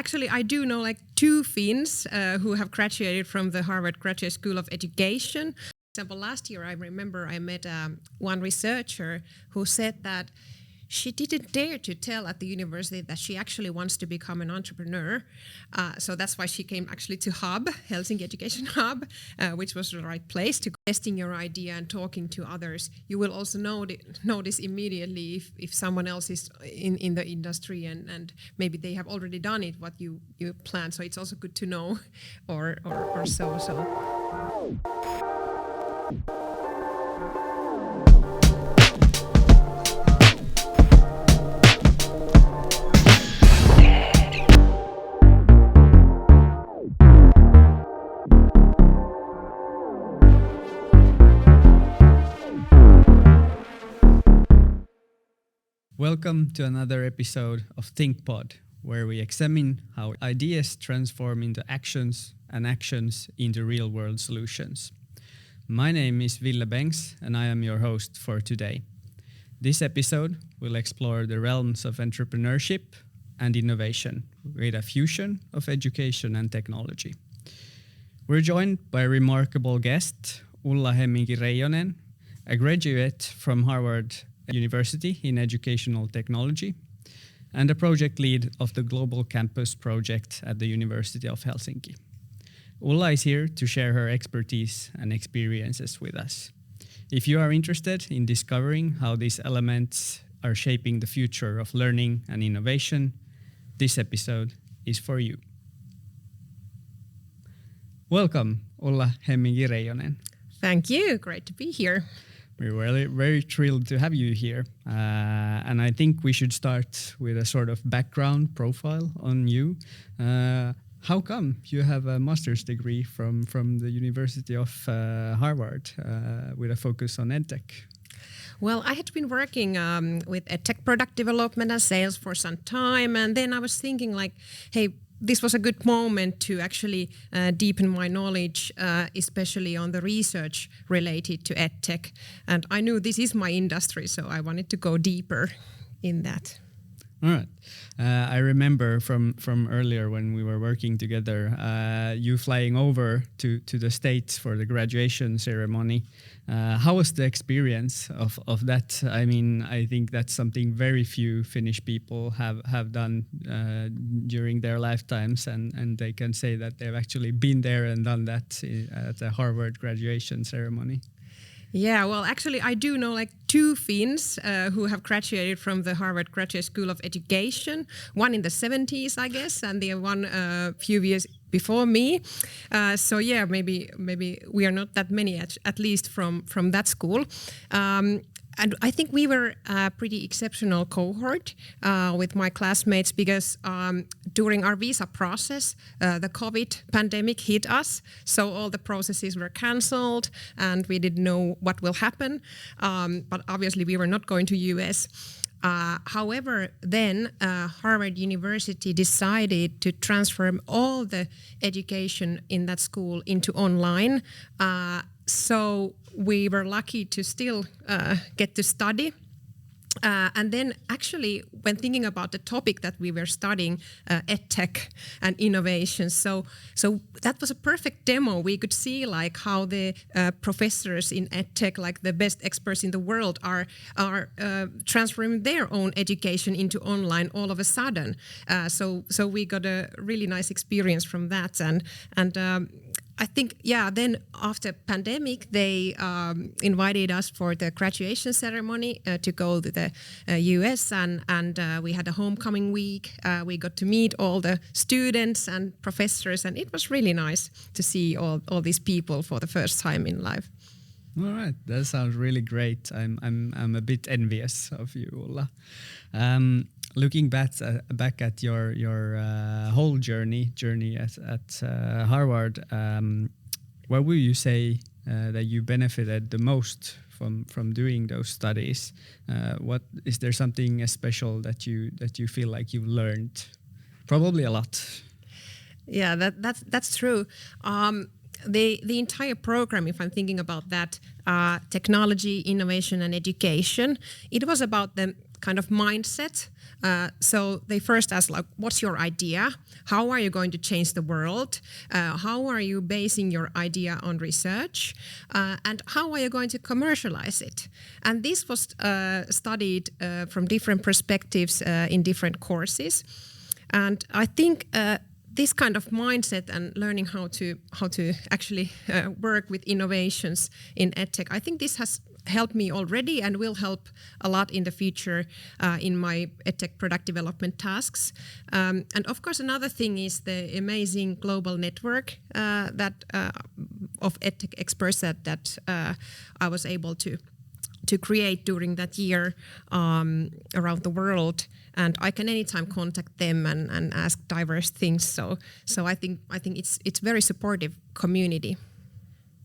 actually, I do know like two Finns who have graduated from the Harvard Graduate School of Education. For example, last year I remember I met one researcher who said that she didn't dare to tell at the university that she actually wants to become an entrepreneur. So that's why she came actually to Hub, Helsinki Education Hub, which was the right place to testing your idea and talking to others. You will also notice immediately if someone else is in the industry and maybe they have already done it, what you plan. So it's also good to know or so. Welcome to another episode of ThinkPod, where we examine how ideas transform into actions and actions into real-world solutions. My name is Ville Bengs, and I am your host for today. This episode will explore the realms of entrepreneurship and innovation with a fusion of education and technology. We're joined by a remarkable guest, Ulla Hemminki-Reijonen, a graduate from Harvard University in Educational Technology, and a project lead of the Global Campus project at the University of Helsinki. Ulla is here to share her expertise and experiences with us. If you are interested in discovering how these elements are shaping the future of learning and innovation, this episode is for you. Welcome, Ulla Hemminki-Reijonen. Thank you. Great to be here. We're really very thrilled to have you here. And I think we should start with a sort of background profile on you. How come you have a master's degree from the University of Harvard with a focus on EdTech? Well, I had been working with EdTech product development and sales for some time. And then I was thinking like, hey, this was a good moment to actually deepen my knowledge, especially on the research related to EdTech. And I knew this is my industry, so I wanted to go deeper in that. All right. I remember from earlier when we were working together, you flying over to the States for the graduation ceremony. How was the experience of that? I mean, I think that's something very few Finnish people have done during their lifetimes, and they can say that they've actually been there and done that at the Harvard graduation ceremony. Yeah, well, actually, I do know like two Finns who have graduated from the Harvard Graduate School of Education, one in the 70s, I guess, and the one a few years before me. So yeah, maybe we are not that many, at least from that school. And I think we were a pretty exceptional cohort with my classmates because during our visa process, the COVID pandemic hit us. So all the processes were cancelled and we didn't know what will happen. But obviously we were not going to US. However, then Harvard University decided to transform all the education in that school into online. So we were lucky to still get to study. And then actually, when thinking about the topic that we were studying, EdTech and innovation, so that was a perfect demo. We could see like how the professors in EdTech, like the best experts in the world, are transforming their own education into online all of a sudden. So we got a really nice experience from that, and I think, yeah, then after pandemic, they invited us for the graduation ceremony to go to the US, and we had a homecoming week. We got to meet all the students and professors, and it was really nice to see all these people for the first time in life. All right, that sounds really great. I'm a bit envious of you, Ulla. Looking back at your whole journey at Harvard, what would you say that you benefited the most from doing those studies? What is there something special that you feel like you've learned? Probably a lot. Yeah, that's true. The entire program, if I'm thinking about that, technology, innovation, and education, it was about the kind of mindset. So they first ask, like, what's your idea? How are you going to change the world? How are you basing your idea on research? And how are you going to commercialize it? And this was studied from different perspectives in different courses. And I think this kind of mindset and learning how to actually work with innovations in EdTech, I think this has helped me already and will help a lot in the future in my EdTech product development tasks. And of course, another thing is the amazing global network that of EdTech experts that I was able to create during that year around the world. And I can anytime contact them and ask diverse things. So I think it's very supportive community.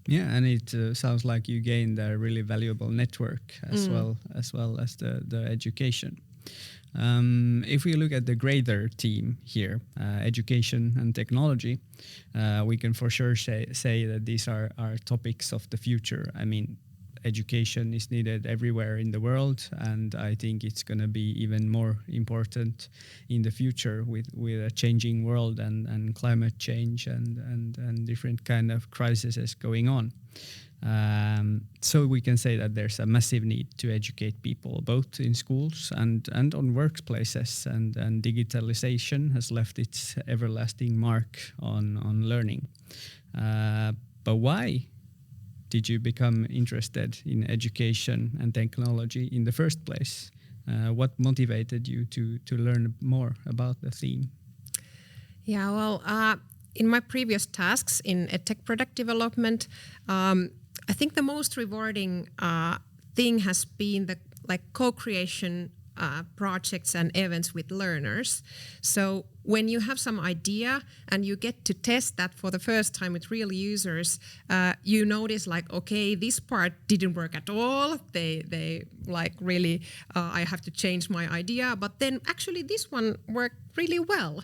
Yeah, and it sounds like you gained a really valuable network as well as the education. If we look at the greater team here, education and technology, we can for sure say that these are topics of the future. I mean, education is needed everywhere in the world, and I think it's going to be even more important in the future with a changing world and climate change and different kind of crises going on. So we can say that there's a massive need to educate people, both in schools and on workplaces, and digitalization has left its everlasting mark on learning. But why did you become interested in education and technology in the first place? What motivated you to learn more about the theme? Yeah, well, in my previous tasks in EdTech product development, I think the most rewarding thing has been the co-creation projects and events with learners. So when you have some idea and you get to test that for the first time with real users, you notice okay, this part didn't work at all. They really, I have to change my idea. But then actually this one worked really well.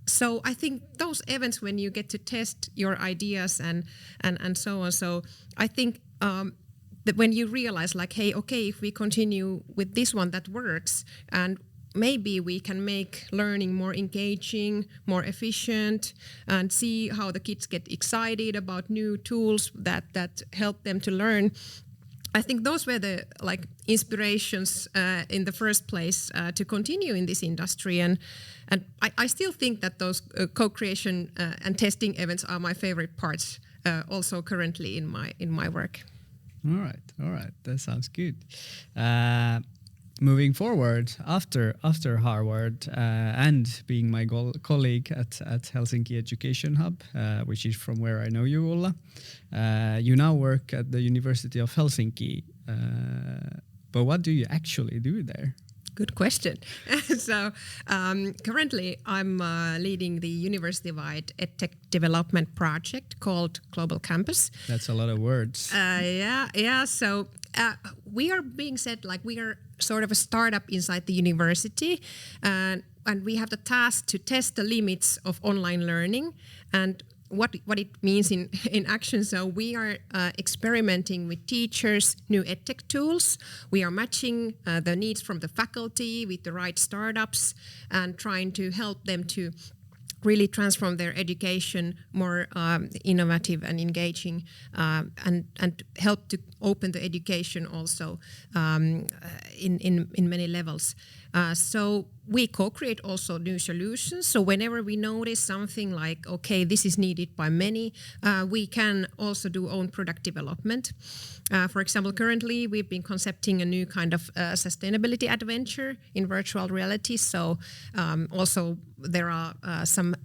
So I think those events when you get to test your ideas and so on. So I think that when you realize hey, okay, if we continue with this one that works, and maybe we can make learning more engaging, more efficient, and see how the kids get excited about new tools that help them to learn. I think those were the inspirations in the first place to continue in this industry, and I still think that those co-creation and testing events are my favorite parts, also currently in my work. All right, that sounds good. Moving forward, after Harvard and being my colleague at Helsinki Education Hub, which is from where I know you, Ulla, you now work at the University of Helsinki. But what do you actually do there? Good question. So currently I'm leading the university-wide EdTech development project called Global Campus. That's a lot of words. Yeah. So we are being said we are sort of a startup inside the university, and we have the task to test the limits of online learning and what it means in action. So we are experimenting with teachers, new EdTech tools. We are matching the needs from the faculty with the right startups and trying to help them to really transform their education more innovative and engaging, and help to open the education also in many levels. So we co-create also new solutions. So whenever we notice something okay, this is needed by many, we can also do own product development. For example, currently we've been concepting a new kind of sustainability adventure in virtual reality. So also there are some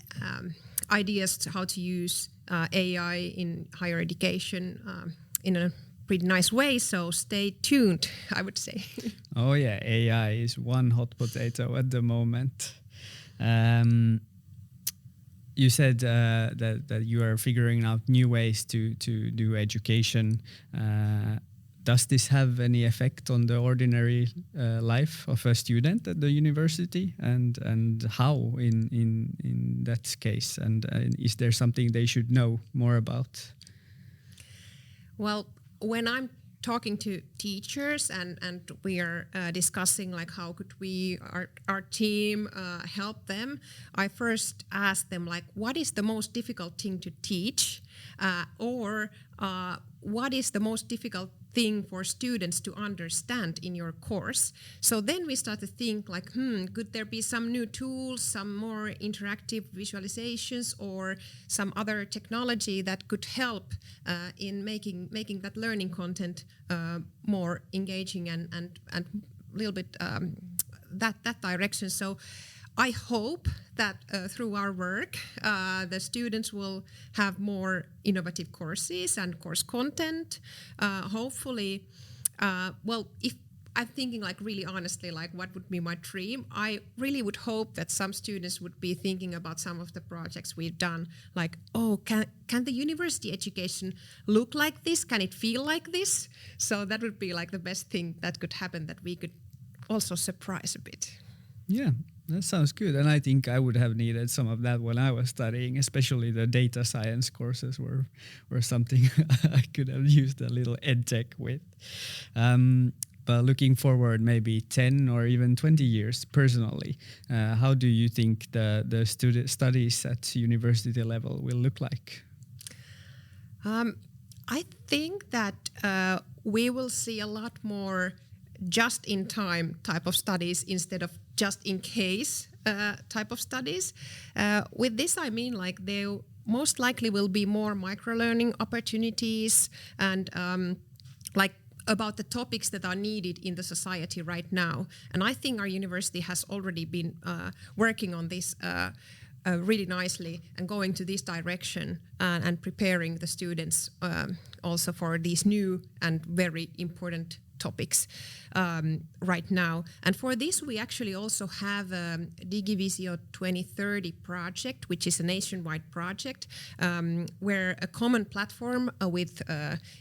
ideas to how to use AI in higher education in a pretty nice way, so stay tuned, I would say. Oh yeah, AI is one hot potato at the moment. You said that you are figuring out new ways to do education. Does this have any effect on the ordinary life of a student at the university, and how in that case? And is there something they should know more about? Well, when I'm talking to teachers and we are discussing like how could we, our team, help them, I first asked them like, what is the most difficult thing to teach, or what is the most difficult thing for students to understand in your course? So then we start to think like, could there be some new tools, some more interactive visualizations, or some other technology that could help in making that learning content more engaging and a little bit that direction. So I hope that through our work, the students will have more innovative courses and course content. Hopefully, if I'm thinking like really honestly, like what would be my dream, I really would hope that some students would be thinking about some of the projects we've done, like, oh, can the university education look like this? Can it feel like this? So that would be like the best thing that could happen, that we could also surprise a bit. Yeah, that sounds good. And I think I would have needed some of that when I was studying, especially the data science courses were something I could have used a little EdTech with. But looking forward maybe 10 or even 20 years personally, how do you think the studies at university level will look like? I think that we will see a lot more just-in-time type of studies instead of just-in-case type of studies. With this, I mean like there most likely will be more micro-learning opportunities and like about the topics that are needed in the society right now. And I think our university has already been working on this really nicely and going to this direction and preparing the students also for these new and very important topics right now. And for this, we actually also have a Digivisio 2030 project, which is a nationwide project where a common platform with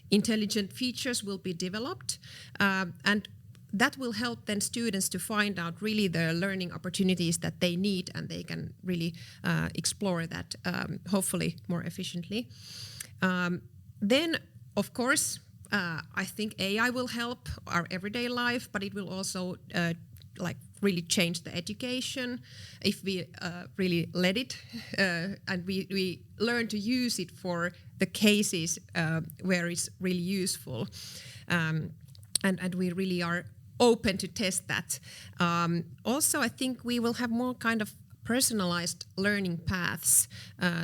intelligent features will be developed. And that will help then students to find out really the learning opportunities that they need, and they can really explore that hopefully more efficiently. Then, of course, I think AI will help our everyday life, but it will also like really change the education if we really let it and we learn to use it for the cases where it's really useful, and we really are open to test that. Also, I think we will have more kind of personalized learning paths.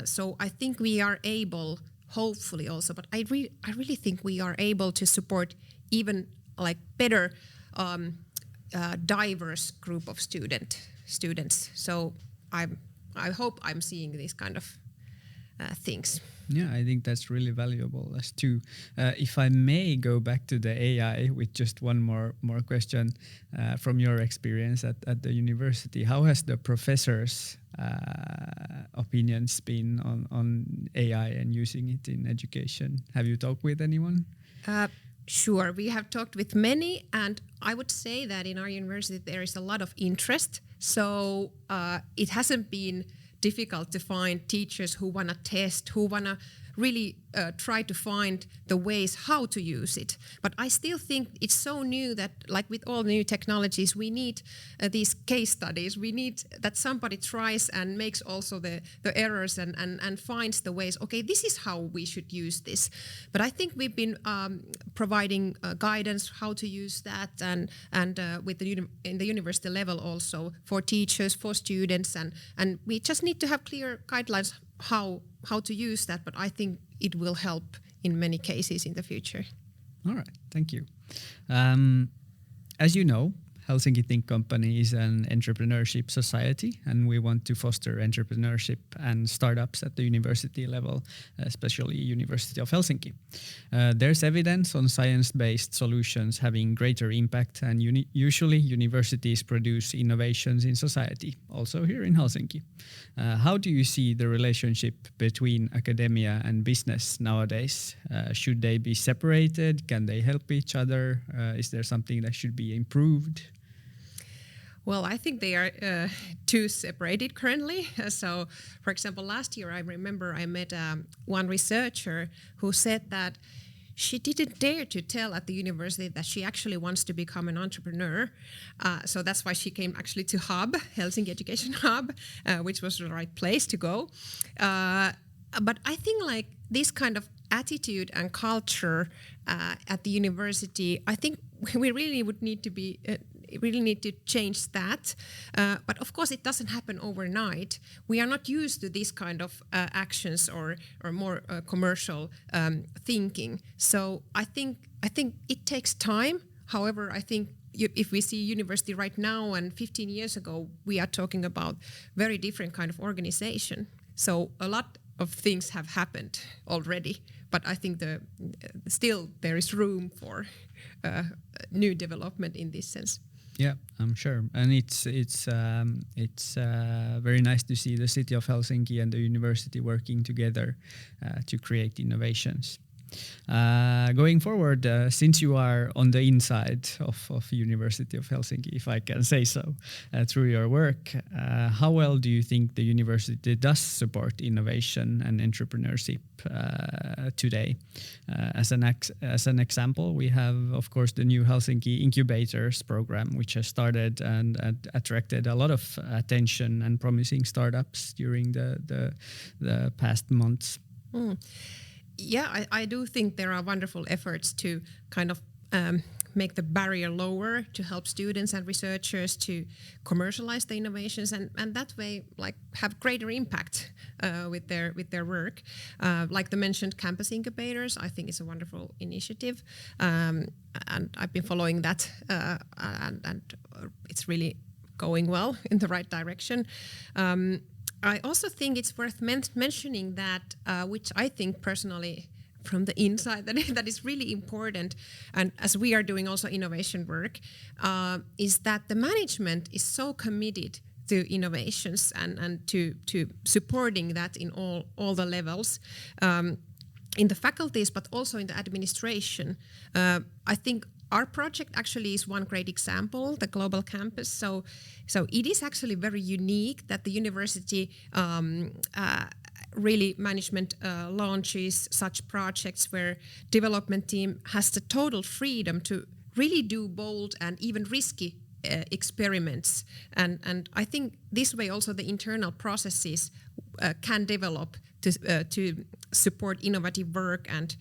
So I think we are able, hopefully also, but I really think we are able to support even like better diverse group of students. So I hope I'm seeing these kind of things. Yeah, I think that's really valuable as too. If I may go back to the AI with just one more question from your experience at the university, how has the professors' opinions been on AI and using it in education? Have you talked with anyone? Sure, we have talked with many, and I would say that in our university there is a lot of interest. So it hasn't been difficult to find teachers who want to test, who want to really try to find the ways how to use it. But I still think it's so new that, like with all new technologies, we need these case studies. We need that somebody tries and makes also the errors and finds the ways, okay, this is how we should use this. But I think we've been providing guidance how to use that, and with in the university level also for teachers, for students, and we just need to have clear guidelines how to use that, but I think it will help in many cases in the future. All right, thank you. As you know, Helsinki Think Company is an entrepreneurship society, and we want to foster entrepreneurship and startups at the university level, especially University of Helsinki. There's evidence on science-based solutions having greater impact, and usually universities produce innovations in society, also here in Helsinki. How do you see the relationship between academia and business nowadays? Should they be separated? Can they help each other? Is there something that should be improved? Well, I think they are too separated currently. So, for example, last year I remember I met one researcher who said that she didn't dare to tell at the university that she actually wants to become an entrepreneur. So that's why she came actually to Hub, Helsinki Education Hub, which was the right place to go. But I think like this kind of attitude and culture at the university, I think we really would need to be really need to change that. But of course, it doesn't happen overnight. We are not used to this kind of actions or more commercial thinking. So I think it takes time. However, I think if we see university right now and 15 years ago, we are talking about very different kind of organization. So a lot of things have happened already, but I think still there is room for new development in this sense. Yeah, I'm sure, and it's very nice to see the city of Helsinki and the university working together to create innovations. Going forward, since you are on the inside of University of Helsinki, if I can say so, through your work, how well do you think the university does support innovation and entrepreneurship today? As an example, we have, of course, the new Helsinki Incubators program, which has started and attracted a lot of attention and promising startups during the past months. Yeah, I do think there are wonderful efforts to kind of make the barrier lower to help students and researchers to commercialize the innovations and that way like have greater impact with their work. Like the mentioned campus incubators, I think it's a wonderful initiative, and I've been following that, and it's really going well in the right direction. I also think it's worth mentioning that, which I think personally from the inside, that is really important, and as we are doing also innovation work, is that the management is so committed to innovations and to supporting that in all the levels, in the faculties, but also in the administration. I think our project actually is one great example, the global campus. So it is actually very unique that the university really management launches such projects where development team has the total freedom to really do bold and even risky experiments. And I think this way also the internal processes can develop to support innovative work, and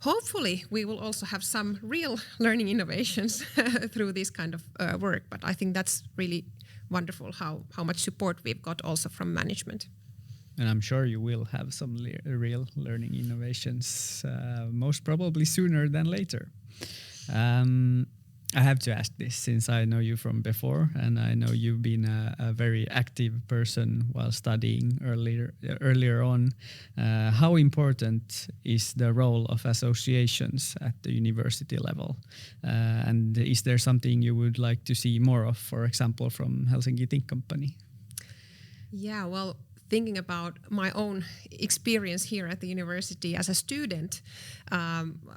hopefully we will also have some real learning innovations through this kind of work. But I think that's really wonderful how much support we've got also from management. And I'm sure you will have some real learning innovations, most probably sooner than later. I have to ask this since I know you from before, and I know you've been a very active person while studying earlier on. How important is the role of associations at the university level? And is there something you would like to see more of, for example, from Helsinki Think Company? Yeah, well, thinking about my own experience here at the university as a student,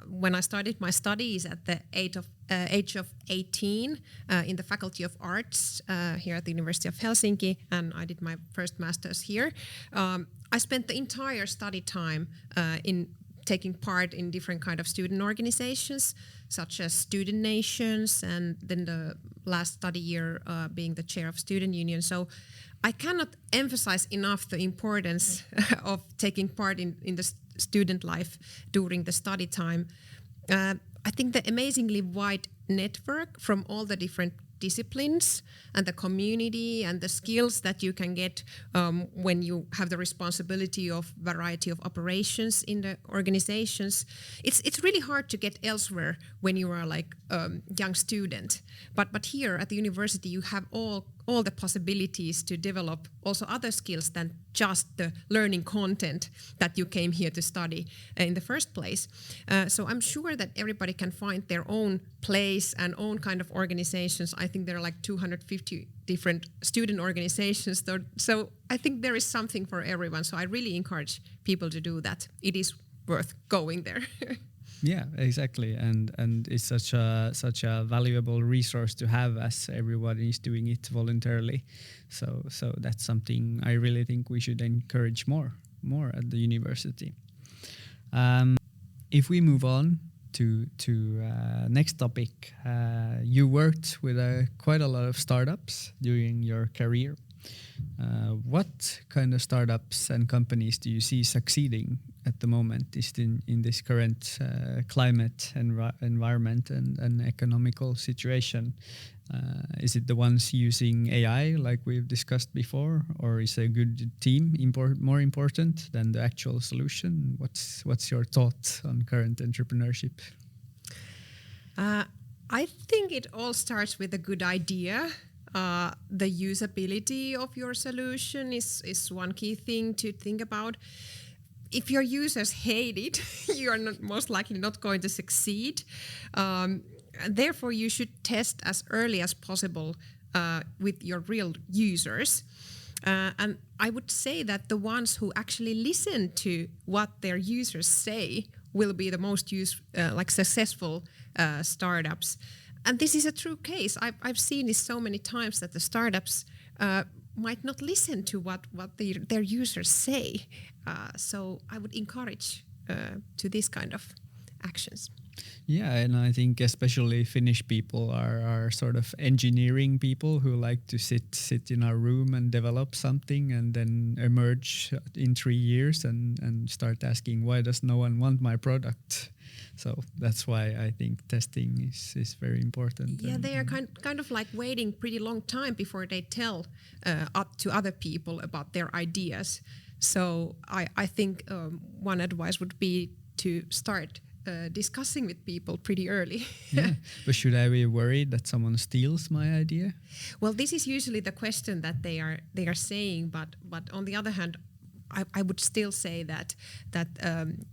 when I started my studies at the age of 18 in the Faculty of Arts here at the University of Helsinki, and I did my first master's here, I spent the entire study time in taking part in different kind of student organizations, such as student nations, and then the last study year being the chair of student union. So I cannot emphasize enough the importance of taking part in the student life during the study time. I think the amazingly wide network from all the different disciplines and the community and the skills that you can get when you have the responsibility of variety of operations in the organizations. It's really hard to get elsewhere when you are like young student. But here at the university you have all the possibilities to develop also other skills than just the learning content that you came here to study in the first place. So I'm sure that everybody can find their own place and own kind of organizations. I think there are like 250 different student organizations. So I think there is something for everyone. So I really encourage people to do that. It is worth going there. Yeah, exactly, and it's such a valuable resource to have, as everyone is doing it voluntarily. So that's something I really think we should encourage more at the university. if we move on to next topic, you worked with quite a lot of startups during your career. What kind of startups and companies do you see succeeding at the moment in this current climate environment and economical situation? Is it the ones using AI like we've discussed before, or is a good team more important than the actual solution? What's your thought on current entrepreneurship? I think it all starts with a good idea. The usability of your solution is one key thing to think about. If your users hate it, you are most likely not going to succeed. Therefore, you should test as early as possible with your real users. And I would say that the ones who actually listen to what their users say will be the most successful startups. And this is a true case. I've seen this so many times that the startups might not listen to what their users say. So I would encourage to this kind of actions. Yeah, and I think especially Finnish people are sort of engineering people who like to sit in our room and develop something and then emerge in 3 years and start asking, why does no one want my product? So that's why I think testing is very important. Yeah, they are kind of like waiting pretty long time before they tell up to other people about their ideas. So I think one advice would be to start discussing with people pretty early. Yeah, but should I be worried that someone steals my idea? Well, this is usually the question that they are saying, but on the other hand, I would still say that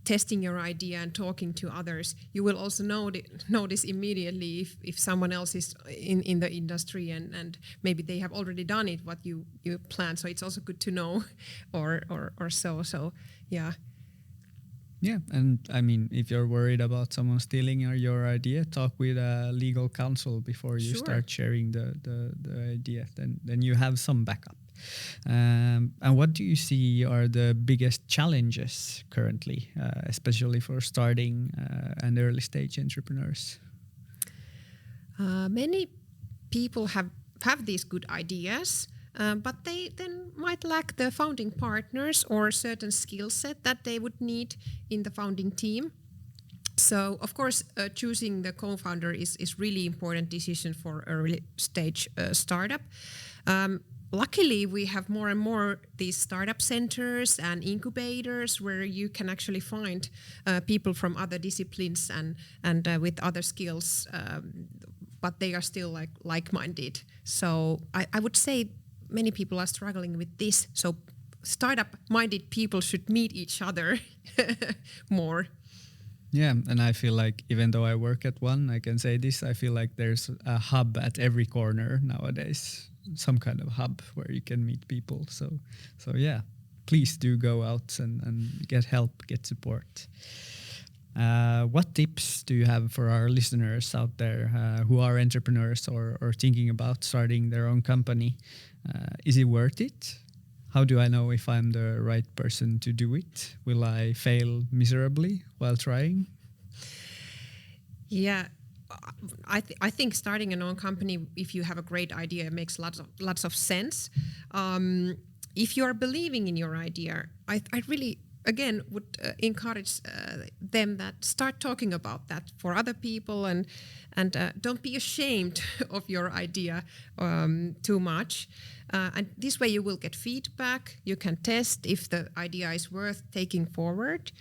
testing your idea and talking to others, you will also notice immediately if someone else is in the industry and maybe they have already done it what you plan. So it's also good to know, or so. So yeah. Yeah, and I mean, if you're worried about someone stealing your idea, talk with a legal counsel before you start sharing the idea. Then you have some backup. And what do you see are the biggest challenges currently, especially for starting and early stage entrepreneurs? Many people have these good ideas. But they then might lack the founding partners or certain skill set that they would need in the founding team. So, of course, choosing the co-founder is really important decision for early stage startup. Luckily, we have more and more these startup centers and incubators where you can actually find people from other disciplines and with other skills, but they are still like-minded. So I would say many people are struggling with this. So startup-minded people should meet each other more. Yeah, and I feel like even though I work at one, I can say this, I feel like there's a hub at every corner nowadays, some kind of hub where you can meet people. So yeah, please do go out and get help, get support. What tips do you have for our listeners out there who are entrepreneurs or thinking about starting their own company? Is it worth it? How do I know if I'm the right person to do it? Will I fail miserably while trying? Yeah, I think starting an own company, if you have a great idea, it makes lots of sense. If you are believing in your idea, I really again would encourage them that start talking about that for other people and don't be ashamed of your idea too much. And this way you will get feedback. You can test if the idea is worth taking forward.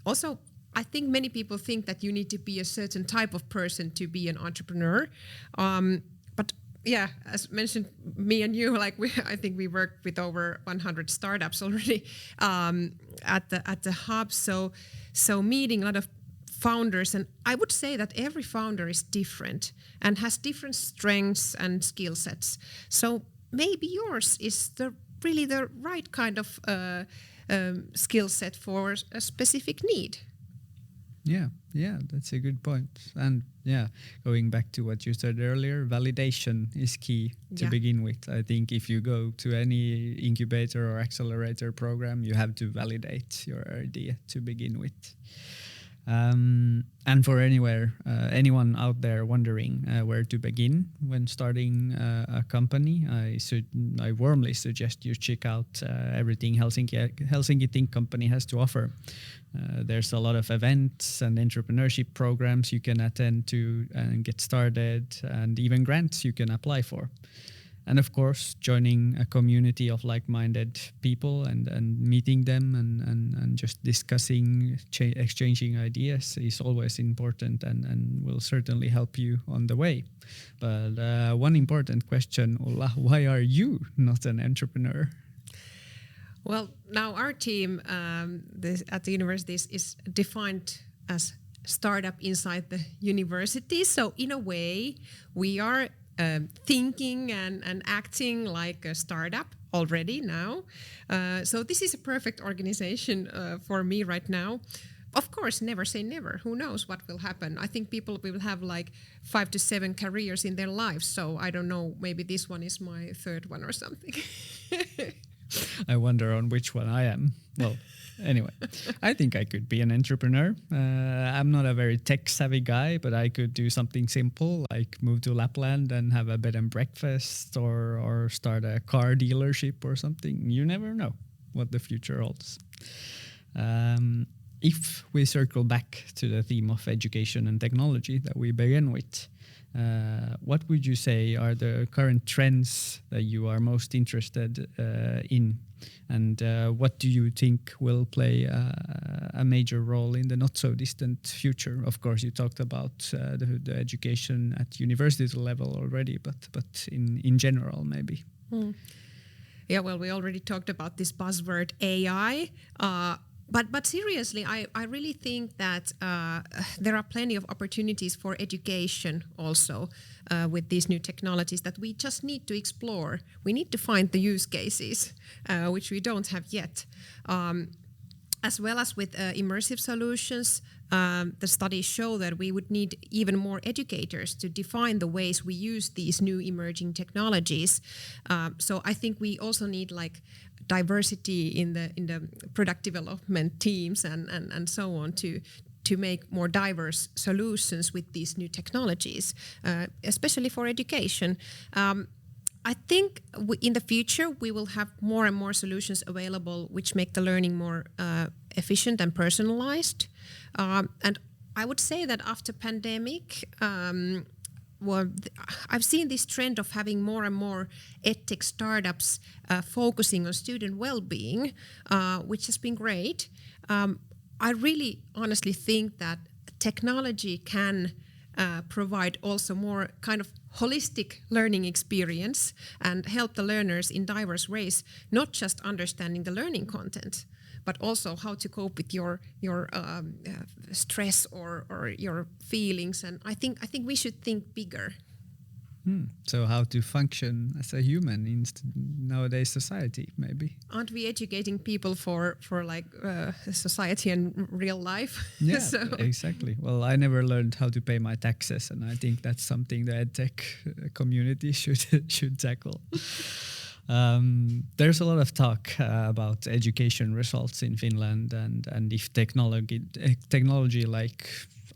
Also, I think many people think that you need to be a certain type of person to be an entrepreneur. But yeah, as mentioned, me and you, I think we worked with over 100 startups already at the hub. So meeting a lot of founders, and I would say that every founder is different and has different strengths and skill sets. So maybe yours is really the right kind of skill set for a specific need. Yeah, that's a good point. And yeah, going back to what you said earlier, validation is key to begin with. I think if you go to any incubator or accelerator program, you have to validate your idea to begin with. And for anyone out there wondering where to begin when starting a company, I warmly suggest you check out everything Helsinki Think Company has to offer. There's a lot of events and entrepreneurship programs you can attend to and get started, and even grants you can apply for. And of course, joining a community of like-minded people and meeting them and just discussing, exchanging ideas is always important and will certainly help you on the way. But one important question, Ulla, why are you not an entrepreneur? Well, now our team at the university is defined as startup inside the university. So in a way, we are thinking and acting like a startup already now. So this is a perfect organization for me right now. Of course, never say never. Who knows what will happen? I think people will have like 5 to 7 careers in their lives. So I don't know, maybe this one is my third one or something. I wonder on which one I am. Well, anyway, I think I could be an entrepreneur. I'm not a very tech-savvy guy, but I could do something simple like move to Lapland and have a bed and breakfast or start a car dealership or something. You never know what the future holds. If we circle back to the theme of education and technology that we began with, what would you say are the current trends that you are most interested in? And what do you think will play a major role in the not so distant future? Of course, you talked about the education at university level already, but in general, maybe. Yeah, well, we already talked about this buzzword AI. But seriously, I really think that there are plenty of opportunities for education also with these new technologies that we just need to explore. We need to find the use cases, which we don't have yet. As well as with immersive solutions, the studies show that we would need even more educators to define the ways we use these new emerging technologies. So I think we also need like diversity in the product development teams and so on to make more diverse solutions with these new technologies, especially for education. I think in the future we will have more and more solutions available which make the learning more efficient and personalized. And I would say that after pandemic, I've seen this trend of having more and more EdTech startups focusing on student well-being, which has been great. I really honestly think that technology can provide also more kind of holistic learning experience and help the learners in diverse ways, not just understanding the learning content, but also how to cope with your stress or your feelings. And I think we should think bigger. So how to function as a human in nowadays society, maybe? Aren't we educating people for like society and real life? Yeah, exactly. Well, I never learned how to pay my taxes, and I think that's something the EdTech community should tackle. There's a lot of talk about education results in Finland, and if technology like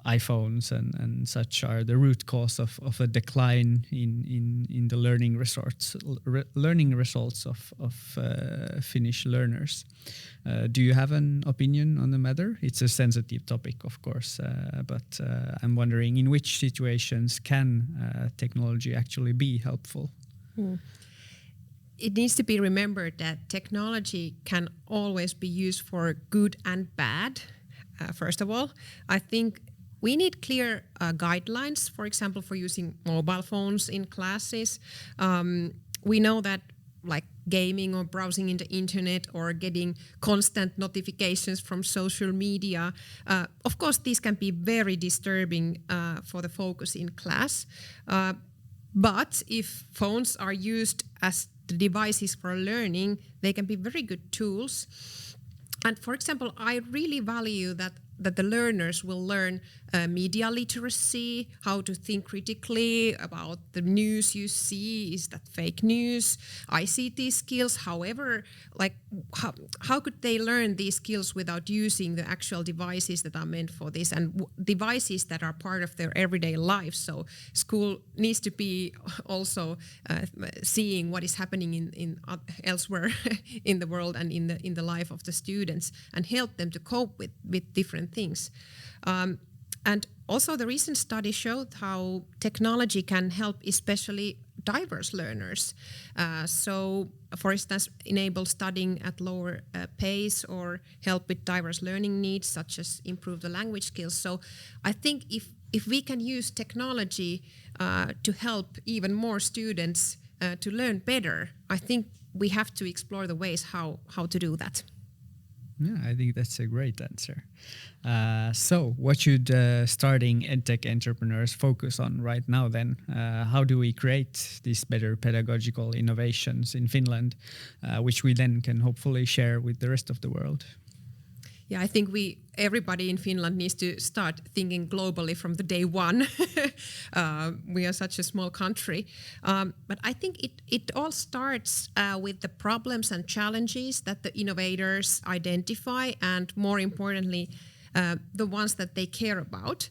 iPhones and such are the root cause of a decline in the learning results of Finnish learners. Do you have an opinion on the matter? It's a sensitive topic, of course, but I'm wondering in which situations can technology actually be helpful? It needs to be remembered that technology can always be used for good and bad. First of all, I think we need clear guidelines, for example, for using mobile phones in classes. We know that like gaming or browsing in the internet or getting constant notifications from social media, of course, these can be very disturbing for the focus in class. But if phones are used as the devices for learning, they can be very good tools. And for example, I really value that that the learners will learn media literacy, how to think critically about the news you see, is that fake news, ICT skills. However, like how could they learn these skills without using the actual devices that are meant for this, and devices that are part of their everyday life? So school needs to be also seeing what is happening in elsewhere in the world and in the life of the students, and help them to cope with different things. And also the recent study showed how technology can help especially diverse learners. So, for instance, enable studying at lower pace or help with diverse learning needs, such as improve the language skills. So I think if we can use technology to help even more students to learn better, I think we have to explore the ways how to do that. Yeah, I think that's a great answer. So what should starting EdTech entrepreneurs focus on right now then? How do we create these better pedagogical innovations in Finland, which we then can hopefully share with the rest of the world? Yeah, I think everybody in Finland needs to start thinking globally from the day one. We are such a small country. But I think it all starts with the problems and challenges that the innovators identify, and more importantly, the ones that they care about.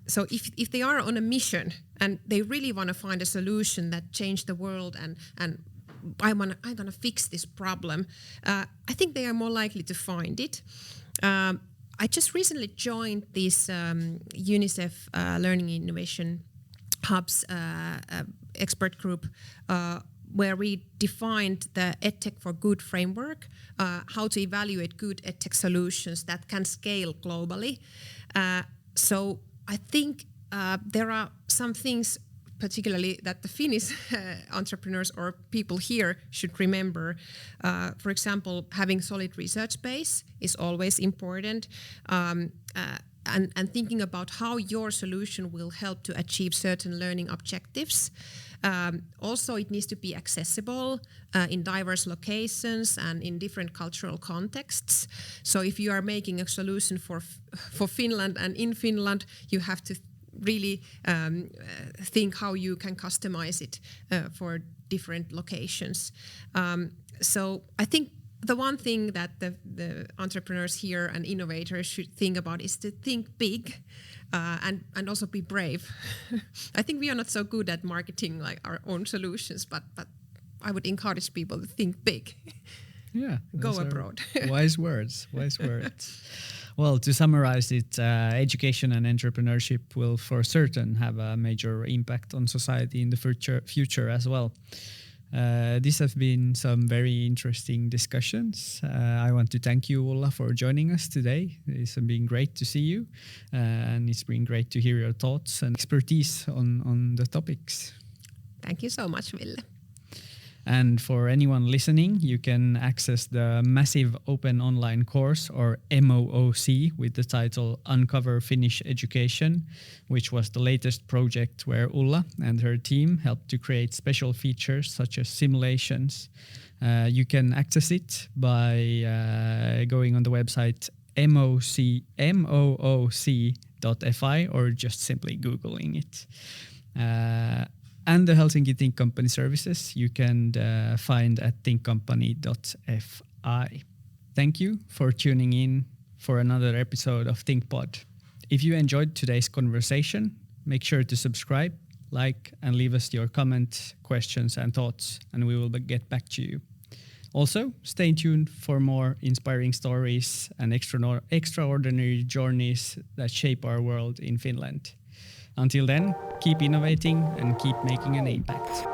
So if they are on a mission and they really want to find a solution that changes the world and I'm gonna fix this problem, I think they are more likely to find it. I just recently joined this UNICEF Learning Innovation Hub's expert group, where we defined the EdTech for Good framework, how to evaluate good EdTech solutions that can scale globally. So I think there are some things particularly that the Finnish entrepreneurs or people here should remember. For example, having solid research base is always important, and thinking about how your solution will help to achieve certain learning objectives. Also, it needs to be accessible in diverse locations and in different cultural contexts. So if you are making a solution for Finland and in Finland, you have to really think how you can customize it for different locations. So I think the one thing that the entrepreneurs here and innovators should think about is to think big and also be brave. I think we are not so good at marketing like our own solutions, but I would encourage people to think big. Yeah, go abroad. Wise words. Well, to summarize it, education and entrepreneurship will for certain have a major impact on society in the future as well. These have been some very interesting discussions. I want to thank you, Ulla, for joining us today. It's been great to see you, and it's been great to hear your thoughts and expertise on the topics. Thank you so much, Ville. And for anyone listening, you can access the massive open online course, or MOOC, with the title Uncover Finnish Education, which was the latest project where Ulla and her team helped to create special features such as simulations. You can access it by going on the website mooc.fi or just simply Googling it. And the Helsinki Think Company services you can find at thinkcompany.fi. Thank you for tuning in for another episode of ThinkPod. If you enjoyed today's conversation, make sure to subscribe, like, and leave us your comments, questions, and thoughts, and we will get back to you. Also, stay tuned for more inspiring stories and extraordinary journeys that shape our world in Finland. Until then, keep innovating and keep making an impact.